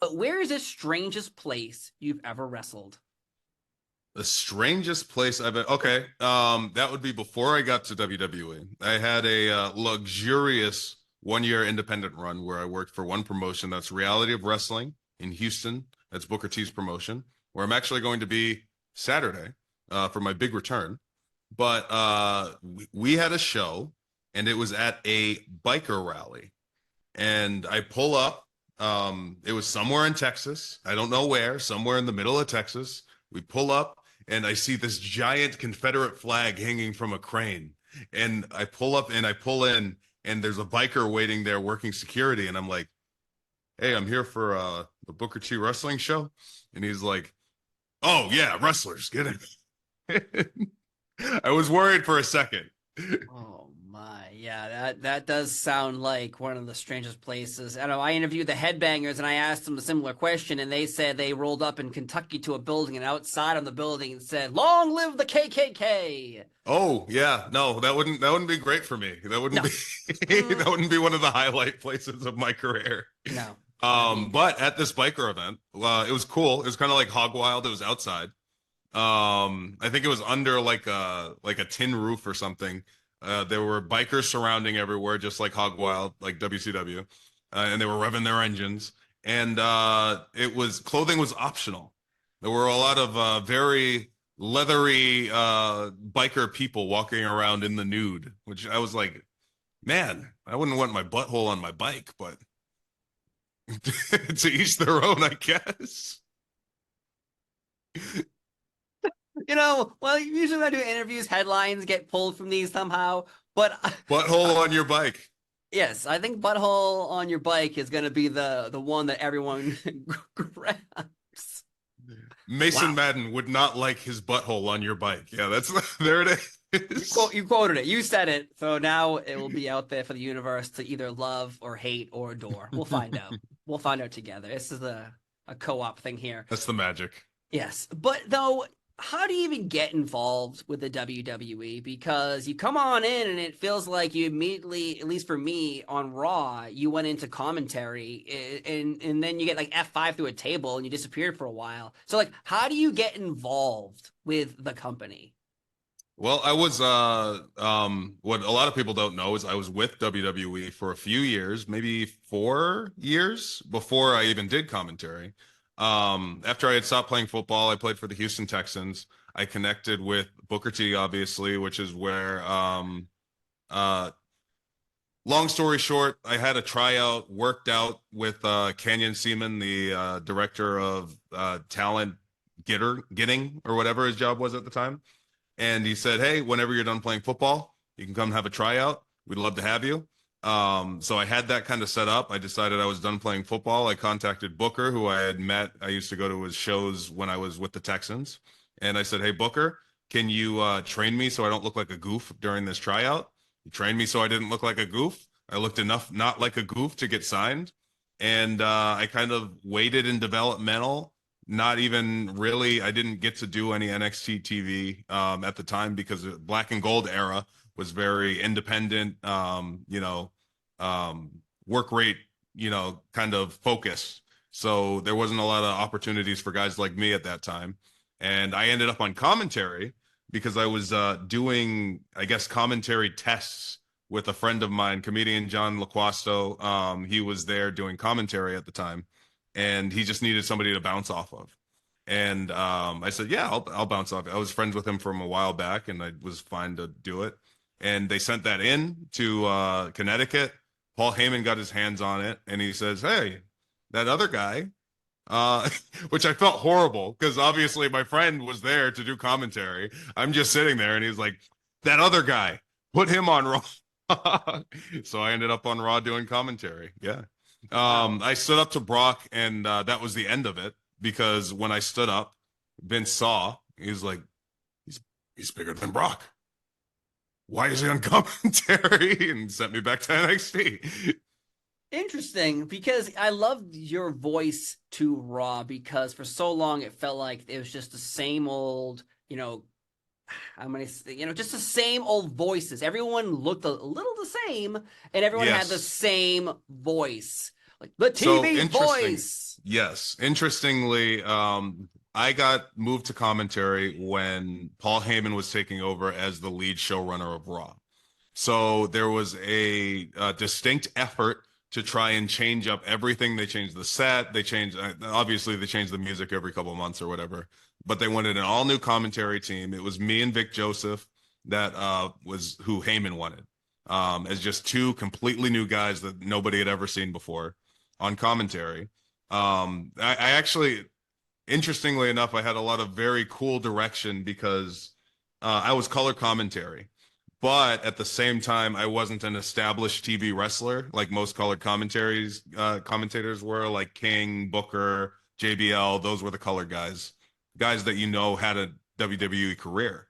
But where is the strangest place you've ever wrestled? The strangest place I've been. Okay, that would be before I got to WWE. I had a luxurious 1 year independent run where I worked for one promotion that's Reality of Wrestling in Houston. That's Booker T's promotion, where I'm actually going to be Saturday for my big return. But we had a show, and it was at a biker rally, and I pull up. It was somewhere in Texas. I don't know where, somewhere in the middle of Texas. We pull up and I see this giant Confederate flag hanging from a crane. And I pull up and I pull in and there's a biker waiting there working security. And I'm like, hey, I'm here for the Booker T wrestling show. And he's like, oh yeah, wrestlers, get it. I was worried for a second. Oh my, yeah, that does sound like one of the strangest places. I know I interviewed the Headbangers and I asked them a similar question, and they said they rolled up in Kentucky to a building, and outside on the building it said, "Long live the KKK." Oh yeah, no, that wouldn't be great for me. That wouldn't No, be that wouldn't be one of the highlight places of my career. no, I mean, But at this biker event, it was cool. It was kind of like Hog Wild. It was outside. I think it was under like a tin roof or something. There were bikers surrounding everywhere, just like Hog Wild, like WCW, and they were revving their engines. And it was clothing was optional. There were a lot of very leathery biker people walking around in the nude, which I was like, man, I wouldn't want my butthole on my bike, but to each their own, I guess. well, usually when I do interviews, headlines get pulled from these somehow. But Butthole on your bike. yes, I think "butthole on your bike" is going to be the one that everyone grabs. Mason Wow. Madden would not like his butthole on your bike. Yeah, that's there it is. You quoted it. You said it. So now it will be out there for the universe to either love or hate or adore. We'll find out. We'll find out together. This is a co-op thing here. That's the magic. Yes. But though, how do you even get involved with the WWE? Because you come on in and it feels like you immediately, at least for me on Raw, you went into commentary and then you get like F5 through a table and you disappeared for a while. So like, how do you get involved with the company? Well, I was what a lot of people don't know is I was with WWE for a few years, maybe 4 years before I even did commentary. After I had stopped playing football, I played for the Houston Texans. I connected with Booker T, obviously, which is where uh long story short, I had a tryout, worked out with Canyon Seaman, the director of talent getting or whatever his job was at the time. And he said, hey, whenever you're done playing football, you can come have a tryout. We'd love to have you. So I had that kind of set up. I decided I was done playing football. I contacted Booker, who I had met. I used to go to his shows when I was with the Texans. And I said, hey, Booker, can you train me so I don't look like a goof during this tryout? He trained me so I didn't look like a goof. I looked enough not like a goof to get signed. And I kind of waited in developmental, not even really. I didn't get to do any NXT TV at the time because the Black and Gold era was very independent, work rate, kind of focus. So there wasn't a lot of opportunities for guys like me at that time. And I ended up on commentary because I was doing, I guess, commentary tests with a friend of mine, comedian John LaQuasto. He was there doing commentary at the time, and he just needed somebody to bounce off of. And I said, yeah, I'll bounce off. I was friends with him from a while back, and I was fine to do it. And they sent that in to Connecticut. Paul Heyman got his hands on it, and he says, hey, that other guy, uh, which I felt horrible because obviously my friend was there to do commentary. I'm just sitting there, and he's like, that other guy, put him on Raw. So I ended up on Raw doing commentary. Yeah. Wow. I stood up to Brock, and that was the end of it because when I stood up, Vince saw, he's like, he's he's bigger than Brock. Why is he on commentary? And sent me back to NXT. Interesting, because I loved your voice to Raw because for so long it felt like it was just the same old, I'm gonna say, just the same old voices. Everyone looked a little the same, and everyone had the Yes. same voice. Like the So TV's interesting. voice. Yes. Interestingly, I got moved to commentary when Paul Heyman was taking over as the lead showrunner of Raw. So there was a distinct effort to try and change up everything. They changed the set. They changed, obviously, they changed the music every couple of months or whatever. But they wanted an all new commentary team. It was me and Vic Joseph that was who Heyman wanted, as just two completely new guys that nobody had ever seen before on commentary. I actually, interestingly enough, I had a lot of very cool direction because I was color commentary. But at the same time, I wasn't an established TV wrestler like most colored commentators were, like King, Booker, JBL. Those were the colored guys that had a WWE career.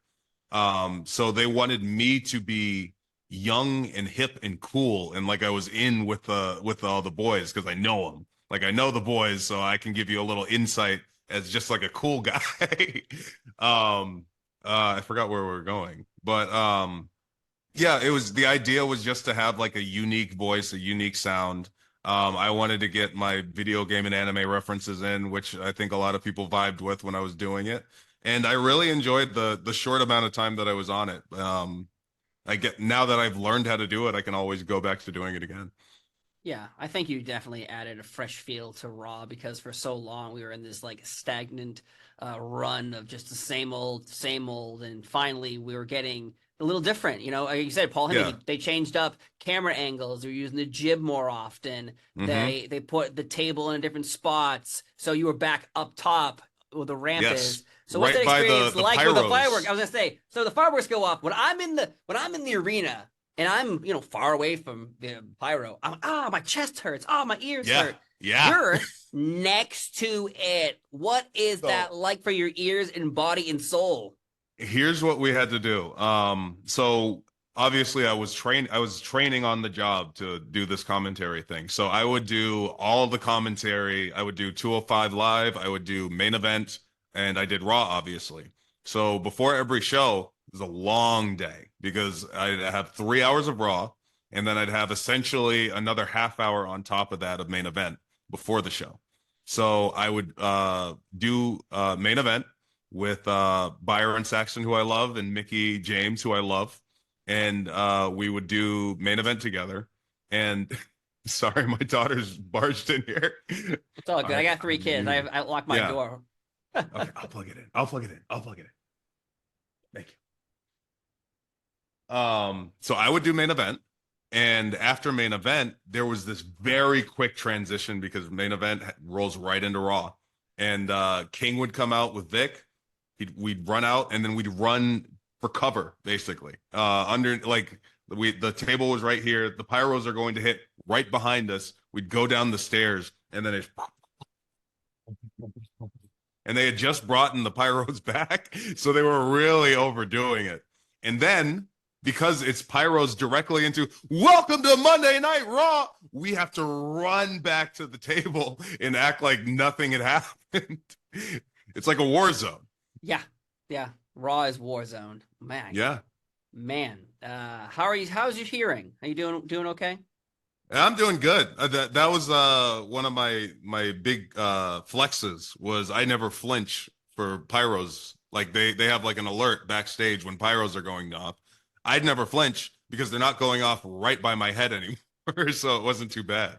So they wanted me to be young and hip and cool, and like I was in with all the boys because I know them. Like I know the boys, so I can give you a little insight as just like a cool guy. um, I forgot where we were going, but yeah, it was the idea was just to have like a unique voice, a unique sound. I wanted to get my video game and anime references in, which I think a lot of people vibed with when I was doing it. And I really enjoyed the short amount of time that I was on it. I get now that I've learned how to do it, I can always go back to doing it again. Yeah, I think you definitely added a fresh feel to Raw because for so long we were in this like stagnant run of just the same old, and finally we were getting a little different. You know, like you said, Paul Heyman, Yeah. they changed up camera angles. They're using the jib more often. Mm-hmm. They put the table in different spots, so you were back up top where the ramp Yes. is. So what's that Right by experience the like with the fireworks? pyros. I was gonna say, so the fireworks go off when I'm in the arena and I'm, far away from the pyro. My chest hurts. Oh, my ears Yeah. hurt. Yeah. You're next to it. What is So that like for your ears and body and soul? here's what we had to do. So obviously I was training on the job to do this commentary thing. So I would do all the commentary. I would do 205 live, I would do main event, and I did Raw, obviously. So before every show, it was a long day because I'd have 3 hours of Raw, and then I'd have essentially another half hour on top of that of main event before the show. So I would do main event with Byron Saxton, who I love, and Mickey James, who I love. And we would do main event together. And sorry, my daughter's barged in here. It's all good. I got three I'm kids. muted. I locked my Yeah. door. Okay, I'll plug it in. I'll plug it in. I'll plug it in. Thank you. So I would do main event. And after main event, there was this very quick transition because main event rolls right into Raw. And King would come out with Vic. We'd run out and then we'd run for cover, basically. Under like the table was right here. The pyros are going to hit right behind us. We'd go down the stairs and then and they had just brought in the pyros back, so they were really overdoing it. And then because it's pyros directly into welcome to Monday Night Raw, we have to run back to the table and act like nothing had happened. It's like a war zone. Yeah, yeah. Raw is war zone. Man, Yeah. man. How are you? How's your hearing? Are you doing okay? I'm doing good. That was one of my big flexes was I never flinch for pyros. Like they have like an alert backstage when pyros are going off. I'd never flinch because they're not going off right by my head anymore, so it wasn't too bad.